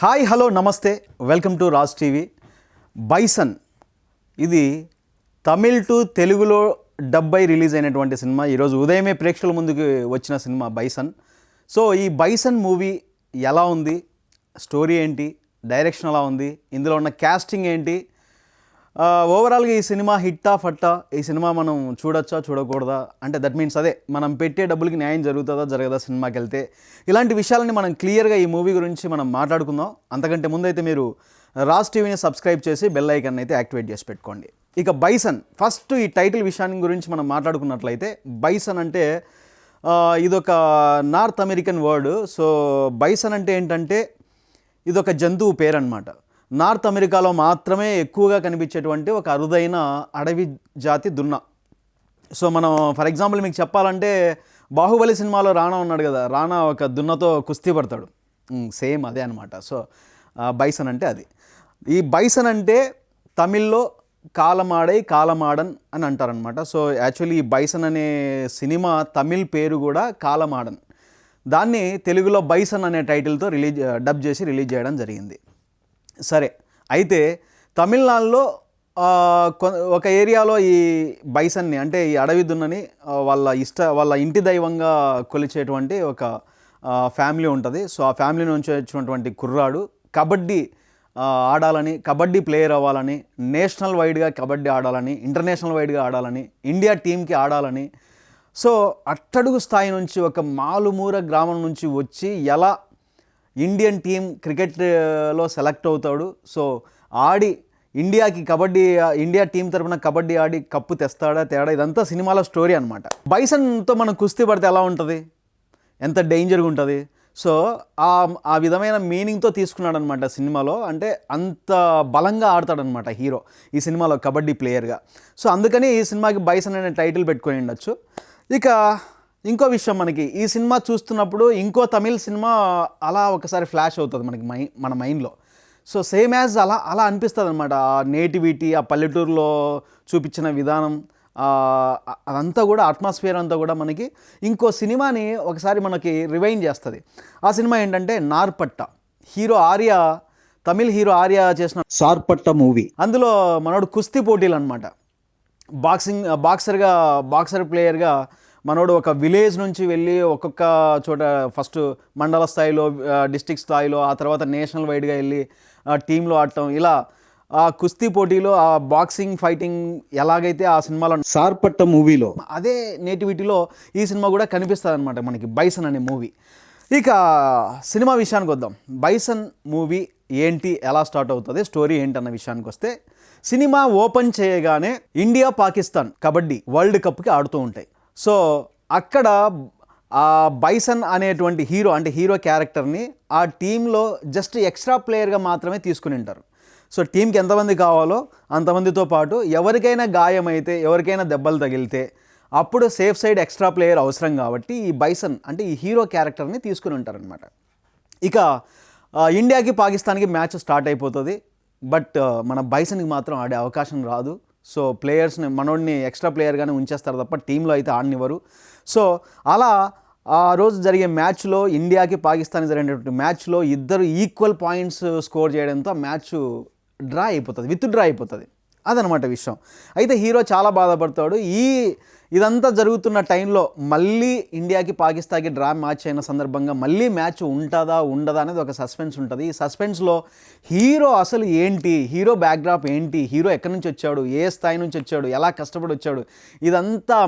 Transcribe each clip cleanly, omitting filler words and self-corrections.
Hi hello నమస్తే welcome to Raj TV. Bison ఇది Tamil to తెలుగులో డబ్బై రిలీజ్ అయినటువంటి సినిమా. ఈరోజు ఉదయమే ప్రేక్షకుల ముందుకు వచ్చిన సినిమా బైసన్. సో ఈ బైసన్ మూవీ ఎలా ఉంది, స్టోరీ ఏంటి, డైరెక్షన్ ఎలా ఉంది, ఇందులో ఉన్న క్యాస్టింగ్ ఏంటి, ఓవరాల్గా ఈ సినిమా హిట్టా ఫట్టా, ఈ సినిమా మనం చూడొచ్చా చూడకూడదా, అంటే దట్ మీన్స్ అదే మనం పెట్టే డబ్బులకి న్యాయం జరుగుతుందా జరగదా సినిమాకి వెళ్తే, ఇలాంటి విషయాలని మనం క్లియర్గా ఈ మూవీ గురించి మనం మాట్లాడుకుందాం. అంతకంటే ముందైతే మీరు రాజ్ టీవీని సబ్స్క్రైబ్ చేసి బెల్ ఐకాన్ అయితే యాక్టివేట్ చేసి పెట్టుకోండి. ఇక బైసన్ ఫస్ట్ ఈ టైటిల్ విషయాన్ని గురించి మనం మాట్లాడుకున్నట్లయితే, బైసన్ అంటే ఇదొక north American word. So bison అంటే ఏంటంటే ఇదొక జంతువు పేరు అన్నమాట. నార్త్ అమెరికాలో మాత్రమే ఎక్కువగా కనిపించేటువంటి ఒక అరుదైన అడవి జాతి దున్న. సో మనం ఫర్ ఎగ్జాంపుల్ మీకు చెప్పాలంటే బాహుబలి సినిమాలో రాణా ఉన్నాడు కదా, రాణా ఒక దున్నతో కుస్తీ పడతాడు, సేమ్ అదే అనమాట. సో బైసన్ అంటే అది. ఈ బైసన్ అంటే తమిళ్లో కాలమాడై కాలమాడన్ అని అంటారనమాట. సో యాక్చువల్లీ ఈ బైసన్ అనే సినిమా తమిళ్ పేరు కూడా కాలమాడన్. దాన్ని తెలుగులో బైసన్ అనే టైటిల్తో డబ్ చేసి రిలీజ్ చేయడం జరిగింది. సరే, అయితే తమిళనాడులో ఒక ఏరియాలో ఈ బైసన్ని అంటే ఈ అడవి దున్నని వాళ్ళ ఇంటి దైవంగా కొలిచేటువంటి ఒక ఫ్యామిలీ ఉంటుంది. సో ఆ ఫ్యామిలీ నుంచి వచ్చినటువంటి కుర్రాడు కబడ్డీ ఆడాలని, కబడ్డీ ప్లేయర్ అవ్వాలని, నేషనల్ వైడ్గా కబడ్డీ ఆడాలని, ఇంటర్నేషనల్ వైడ్గా ఆడాలని, ఇండియా టీంకి ఆడాలని, సో అట్టడుగు స్థాయి నుంచి ఒక మాలుమూర గ్రామం నుంచి వచ్చి ఎలా ఇండియన్ టీం క్రికెట్లో సెలెక్ట్ అవుతాడు. సో ఆడి ఇండియాకి ఇండియా టీం తరపున కబడ్డీ ఆడి కప్పు తెస్తాడా తేడా, ఇదంతా సినిమాలో స్టోరీ అనమాట. బైసన్తో మనం కుస్తీ పడితే ఎలా ఉంటుంది, ఎంత డేంజర్గా ఉంటుంది. సో ఆ విధమైన మీనింగ్తో తీసుకున్నాడు అనమాట సినిమాలో. అంటే అంత బలంగా ఆడతాడనమాట హీరో ఈ సినిమాలో కబడ్డీ ప్లేయర్గా. సో అందుకని ఈ సినిమాకి బైసన్ అనే టైటిల్ పెట్టుకొని ఉండొచ్చు. ఇక ఇంకో విషయం, మనకి ఈ సినిమా చూస్తున్నప్పుడు ఇంకో తమిళ్ సినిమా అలా ఒకసారి ఫ్లాష్ అవుతుంది మనకి మన మైండ్లో. సో సేమ్ యాజ్ అలా అనిపిస్తుంది అనమాట. ఆ నేటివిటీ, ఆ పల్లెటూరులో చూపించిన విధానం, అదంతా కూడా అట్మాస్ఫియర్ అంతా కూడా మనకి ఇంకో సినిమాని ఒకసారి మనకి రివైండ్ చేస్తుంది. ఆ సినిమా ఏంటంటే నార్పట్ట. తమిళ్ హీరో ఆర్య చేసిన సార్పట్ట మూవీ. అందులో మనోడు కుస్తీ పోటీలు అనమాట. బాక్సర్ ప్లేయర్గా మనోడు ఒక విలేజ్ నుంచి వెళ్ళి ఒక్కొక్క చోట ఫస్ట్ మండల స్థాయిలో, డిస్ట్రిక్ట్ స్థాయిలో, ఆ తర్వాత నేషనల్ వైడ్గా వెళ్ళి టీంలో ఆడటం, ఇలా ఆ కుస్తీ పోటీలో ఆ బాక్సింగ్ ఫైటింగ్ ఎలాగైతే ఆ సినిమాలో సార్పట్ట మూవీలో అదే నేటివిటీలో ఈ సినిమా కూడా కనిపిస్తుంది అనమాట మనకి బైసన్ అనే మూవీ. ఇక సినిమా విషయానికి వద్దాం. బైసన్ మూవీ ఏంటి, ఎలా స్టార్ట్ అవుతుంది, స్టోరీ ఏంటి అన్న విషయానికి వస్తే, సినిమా ఓపెన్ చేయగానే ఇండియా పాకిస్తాన్ కబడ్డీ వరల్డ్ కప్కి ఆడుతూ ఉంటాయి. సో అక్కడ ఆ బైసన్ అనేటువంటి హీరో క్యారెక్టర్ని ఆ టీంలో జస్ట్ ఎక్స్ట్రా ప్లేయర్గా మాత్రమే తీసుకుని ఉంటారు. సో టీంకి ఎంతమంది కావాలో అంతమందితో పాటు ఎవరికైనా గాయమైతే, ఎవరికైనా దెబ్బలు తగిలితే అప్పుడు సేఫ్ సైడ్ ఎక్స్ట్రా ప్లేయర్ అవసరం కాబట్టి ఈ బైసన్ అంటే ఈ హీరో క్యారెక్టర్ని తీసుకుని ఉంటారనమాట. ఇక ఇండియాకి పాకిస్తాన్కి మ్యాచ్ స్టార్ట్ అయిపోతుంది. బట్ మన బైసన్కి మాత్రం ఆడే అవకాశం రాదు. సో ప్లేయర్స్ని మనోడిని ఎక్స్ట్రా ప్లేయర్గానే ఉంచేస్తారు తప్ప టీంలో అయితే ఆడనివ్వరు. సో అలా ఆ రోజు జరిగే మ్యాచ్లో, ఇండియాకి పాకిస్తాన్కి జరిగినటువంటి మ్యాచ్లో ఇద్దరు ఈక్వల్ పాయింట్స్ స్కోర్ చేయడంతో మ్యాచ్ విత్ డ్రా అయిపోతుంది. అదనమాట విషయం. అయితే హీరో చాలా బాధపడతాడు. ఇదంతా జరుగుతున్న టైంలో మళ్ళీ ఇండియాకి పాకిస్తాన్కి డ్రా మ్యాచ్ అయిన సందర్భంగా మళ్ళీ మ్యాచ్ ఉంటుందా ఉండదా అనేది ఒక సస్పెన్స్ ఉంటుంది. ఈ సస్పెన్స్లో హీరో అసలు ఏంటి, హీరో బ్యాక్డ్రాప్ ఏంటి, హీరో ఎక్కడి నుంచి వచ్చాడు, ఏ స్థాయి నుంచి వచ్చాడు, ఎలా కష్టపడి వచ్చాడు, ఇదంతా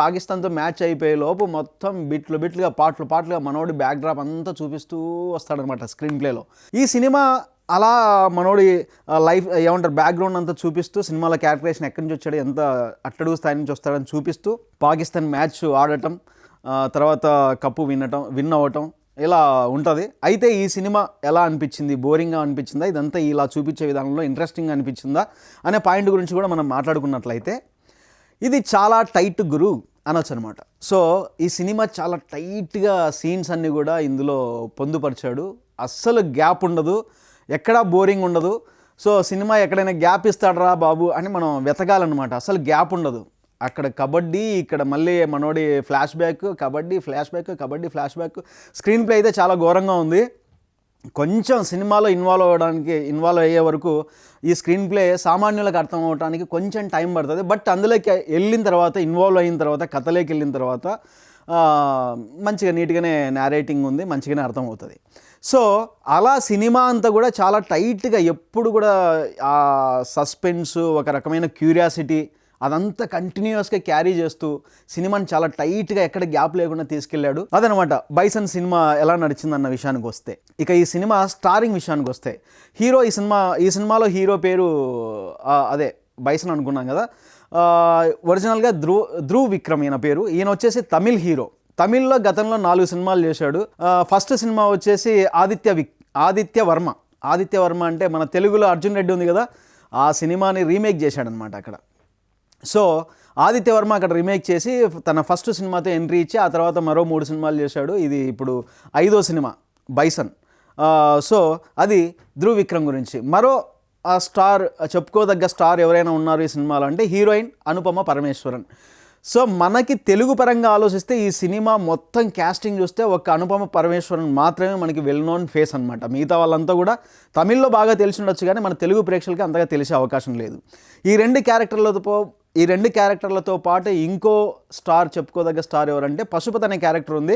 పాకిస్తాన్తో మ్యాచ్ అయిపోయే లోపు మొత్తం బిట్లుగా పాటలుగా మనోడి బ్యాక్డ్రాప్ అంతా చూపిస్తూ వస్తాడనమాట స్క్రీన్ ప్లేలో. ఈ సినిమా అలా మనోడి లైఫ్ బ్యాక్గ్రౌండ్ అంతా చూపిస్తూ, సినిమాలో క్యారెక్టరేషన్ ఎక్కడి నుంచి వచ్చాడు, ఎంత అట్టడుగు స్థాయి నుంచి వస్తాడని చూపిస్తూ పాకిస్తాన్ మ్యాచ్ ఆడటం, తర్వాత కప్పు విన్ అవ్వటం ఇలా ఉంటుంది. అయితే ఈ సినిమా ఎలా అనిపించింది, బోరింగ్గా అనిపించిందా, ఇదంతా ఇలా చూపించే విధానంలో ఇంట్రెస్టింగ్గా అనిపించిందా అనే పాయింట్ గురించి కూడా మనం మాట్లాడుకున్నట్లయితే, ఇది చాలా టైట్ గురు అనొచ్చు అనమాట. సో ఈ సినిమా చాలా టైట్గా సీన్స్ అన్నీ కూడా ఇందులో పొందుపరిచాడు. అస్సలు గ్యాప్ ఉండదు, ఎక్కడా బోరింగ్ ఉండదు. సో సినిమా ఎక్కడైనా గ్యాప్ ఇస్తాడరా బాబు అని మనం వెతకాలన్నమాట. అసలు గ్యాప్ ఉండదు. అక్కడ కబడ్డీ, ఇక్కడ మళ్ళీ మనోడి flashback, kabaddi flashback. Screenplay అయితే చాలా ఘోరంగా ఉంది. కొంచెం సినిమాలో ఇన్వాల్వ్ అయ్యే వరకు ఈ స్క్రీన్ ప్లే సామాన్యులకు అర్థం అవడానికి కొంచెం టైం పడుతుంది. బట్ అందులోకి వెళ్ళిన తర్వాత, ఇన్వాల్వ్ అయిన తర్వాత, కథలోకి వెళ్ళిన తర్వాత మంచిగా నీట్గానే నేరేటింగ్ ఉంది, మంచిగానే అర్థమవుతుంది. సో అలా సినిమా అంతా కూడా చాలా టైట్గా, ఎప్పుడు కూడా ఆ సస్పెన్స్, ఒక రకమైన క్యూరియాసిటీ అదంతా కంటిన్యూస్గా క్యారీ చేస్తూ సినిమాని చాలా టైట్గా ఎక్కడ గ్యాప్ లేకుండా తీసుకెళ్ళాడు. అదనమాట బైసన్ సినిమా ఎలా నడిచిందన్న విషయానికి వస్తే. ఇక ఈ సినిమా స్టారింగ్ విషయానికి వస్తే, హీరో ఈ సినిమాలో హీరో పేరు అదే బైసన్ అనుకున్నాం కదా. ఒరిజినల్గా ధ్రువ్ విక్రమ్ ఈయన పేరు. ఈయన వచ్చేసి తమిళ్ హీరో. తమిళ్లో గతంలో 4 సినిమాలు చేశాడు. ఫస్ట్ సినిమా వచ్చేసి ఆదిత్య వర్మ అంటే మన తెలుగులో అర్జున్ రెడ్డి ఉంది కదా, ఆ సినిమాని రీమేక్ చేశాడనమాట అక్కడ. సో ఆదిత్య వర్మ అక్కడ రీమేక్ చేసి తన ఫస్ట్ సినిమాతో ఎంట్రీ ఇచ్చి ఆ తర్వాత మరో 3 సినిమాలు చేశాడు. ఇది ఇప్పుడు 5వ సినిమా బైసన్. సో అది ధ్రువ్ విక్రమ్ గురించి. మరో స్టార్, చెప్పుకోదగ్గ స్టార్ ఎవరైనా ఉన్నారు ఈ సినిమాలో అంటే హీరోయిన్ అనుపమ పరమేశ్వరన్. సో మనకి తెలుగు పరంగా ఆలోచిస్తే ఈ సినిమా మొత్తం క్యాస్టింగ్ చూస్తే ఒక అనుపమ పరమేశ్వరన్ మాత్రమే మనకి వెల్ నోన్ ఫేస్ అనమాట. మిగతా వాళ్ళంతా కూడా తమిళ్లో బాగా తెలిసి ఉండొచ్చు కానీ మన తెలుగు ప్రేక్షకులకి అంతగా తెలిసే అవకాశం లేదు. ఈ రెండు క్యారెక్టర్లతో పాటు ఇంకో స్టార్, చెప్పుకోదగ్గ స్టార్ ఎవరంటే పశుపతి అనే క్యారెక్టర్ ఉంది.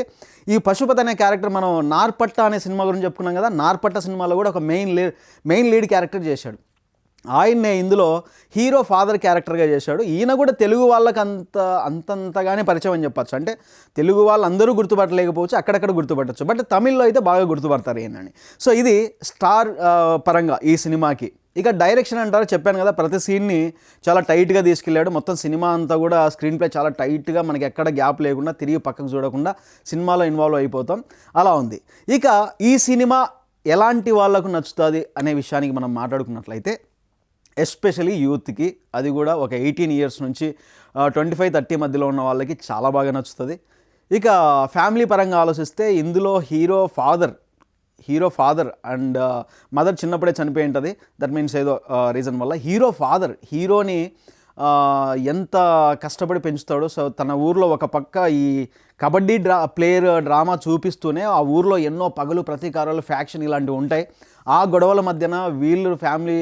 ఈ పశుపతి అనే క్యారెక్టర్ మనం నార్పట్ట అనే సినిమా గురించి చెప్పుకున్నాం కదా, నార్పట్ట సినిమాలో కూడా ఒక మెయిన్ లీడ్ క్యారెక్టర్ చేశాడు. ఆయన్నే ఇందులో హీరో ఫాదర్ క్యారెక్టర్గా చేశాడు. ఈయన కూడా తెలుగు వాళ్ళకి అంతంతగానే పరిచయం అని చెప్పచ్చు. అంటే తెలుగు వాళ్ళు అందరూ గుర్తుపట్టలేకపోవచ్చు, అక్కడక్కడ గుర్తుపట్టచ్చు, బట్ తమిళ్లో అయితే బాగా గుర్తుపడతారు ఈయనని. సో ఇది స్టార్ పరంగా ఈ సినిమాకి. ఇక డైరెక్షన్ అంటారు, చెప్పాను కదా, ప్రతి సీన్ని చాలా టైట్గా తీసుకెళ్ళాడు. మొత్తం సినిమా అంతా కూడా స్క్రీన్ ప్లే చాలా టైట్గా, మనకి ఎక్కడ గ్యాప్ లేకుండా, తిరిగి పక్కకు చూడకుండా సినిమాలో ఇన్వాల్వ్ అయిపోతాం, అలా ఉంది. ఇక ఈ సినిమా ఎలాంటి వాళ్ళకు నచ్చుతుంది అనే విషయానికి మనం మాట్లాడుకున్నట్లయితే, ఎస్పెషలీ యూత్కి, అది కూడా ఒక 18 ఇయర్స్ నుంచి 25-30 మధ్యలో ఉన్న వాళ్ళకి చాలా బాగా నచ్చుతుంది. ఇక ఫ్యామిలీ పరంగా ఆలోచిస్తే ఇందులో హీరో ఫాదర్ అండ్ మదర్ చిన్నప్పుడే చనిపోయి ఉంటుంది. దట్ మీన్స్ ఏదో రీజన్ వల్ల హీరోని ఎంత కష్టపడి పెంచుతాడో. సో తన ఊర్లో ఒక పక్క ఈ కబడ్డీ ప్లేయర్ డ్రామా చూపిస్తూనే ఆ ఊర్లో ఎన్నో పగలు, ప్రతీకారాలు, ఫ్యాక్షన్ ఇలాంటివి ఉంటాయి. ఆ గొడవల మధ్యన వీళ్ళు ఫ్యామిలీ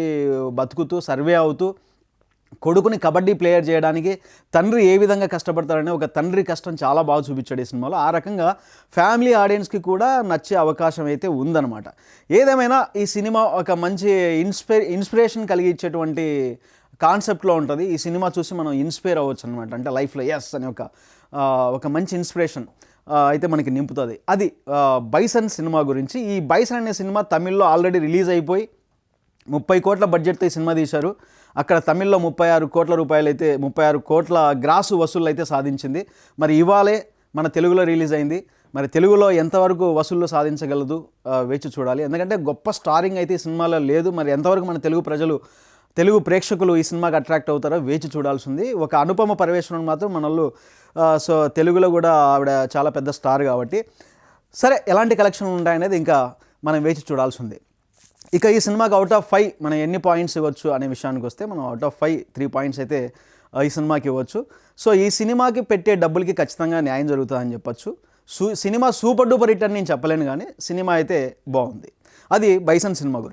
బతుకుతూ, సర్వే అవుతూ, కొడుకుని కబడ్డీ ప్లేయర్ చేయడానికి తండ్రి ఏ విధంగా కష్టపడతారని ఒక తండ్రి కష్టం చాలా బాగా చూపించాడు ఈ సినిమాలో. ఆ రకంగా ఫ్యామిలీ ఆడియన్స్కి కూడా నచ్చే అవకాశం అయితే ఉందన్నమాట. ఏదేమైనా ఈ సినిమా ఒక మంచి ఇన్స్పిరేషన్ కలిగించేటువంటి కాన్సెప్ట్లో ఉంటుంది. ఈ సినిమా చూసి మనం ఇన్స్పైర్ అవ్వచ్చు అనమాట. అంటే లైఫ్లో ఎస్ అని ఒక మంచి ఇన్స్పిరేషన్ అయితే మనకి నింపుతుంది. అది బైసన్ సినిమా గురించి. ఈ బైసన్ అనే సినిమా తమిళ్లో ఆల్రెడీ రిలీజ్ అయిపోయి 30 కోట్ల బడ్జెట్తో ఈ సినిమా తీశారు. అక్కడ తమిళ్లో 36 కోట్ల రూపాయలు అయితే 36 కోట్ల గ్రాసు వసూళ్ళు అయితే సాధించింది. మరి ఇవాళే మన తెలుగులో రిలీజ్ అయింది. మరి తెలుగులో ఎంతవరకు వసూళ్ళు సాధించగలదు వేచి చూడాలి. ఎందుకంటే గొప్ప స్టారింగ్ అయితే ఈ సినిమాలో లేదు. మరి ఎంతవరకు మన తెలుగు ప్రేక్షకులు ఈ సినిమాకి అట్రాక్ట్ అవుతారో వేచి చూడాల్సింది. ఒక అనుపమ పరమేశ్వరన్ మాత్రం మనోళ్ళు సో తెలుగులో కూడా ఆవిడ చాలా పెద్ద స్టార్ కాబట్టి, సరే ఎలాంటి కలెక్షన్లు ఉంటాయనేది ఇంకా మనం వేచి చూడాల్సింది. ఇక ఈ సినిమాకి అవుట్ ఆఫ్ 5 మనం ఎన్ని పాయింట్స్ ఇవ్వచ్చు అనే విషయానికి వస్తే, మనం అవుట్ ఆఫ్ 5 3 పాయింట్స్ అయితే ఈ సినిమాకి ఇవ్వచ్చు. సో ఈ సినిమాకి పెట్టే డబ్బులకి ఖచ్చితంగా న్యాయం జరుగుతుందని చెప్పచ్చు. సినిమా సూపర్ డూపర్ హిట్ అని నేను చెప్పలేను కానీ సినిమా అయితే బాగుంది. అది బైసన్ సినిమా గురించి.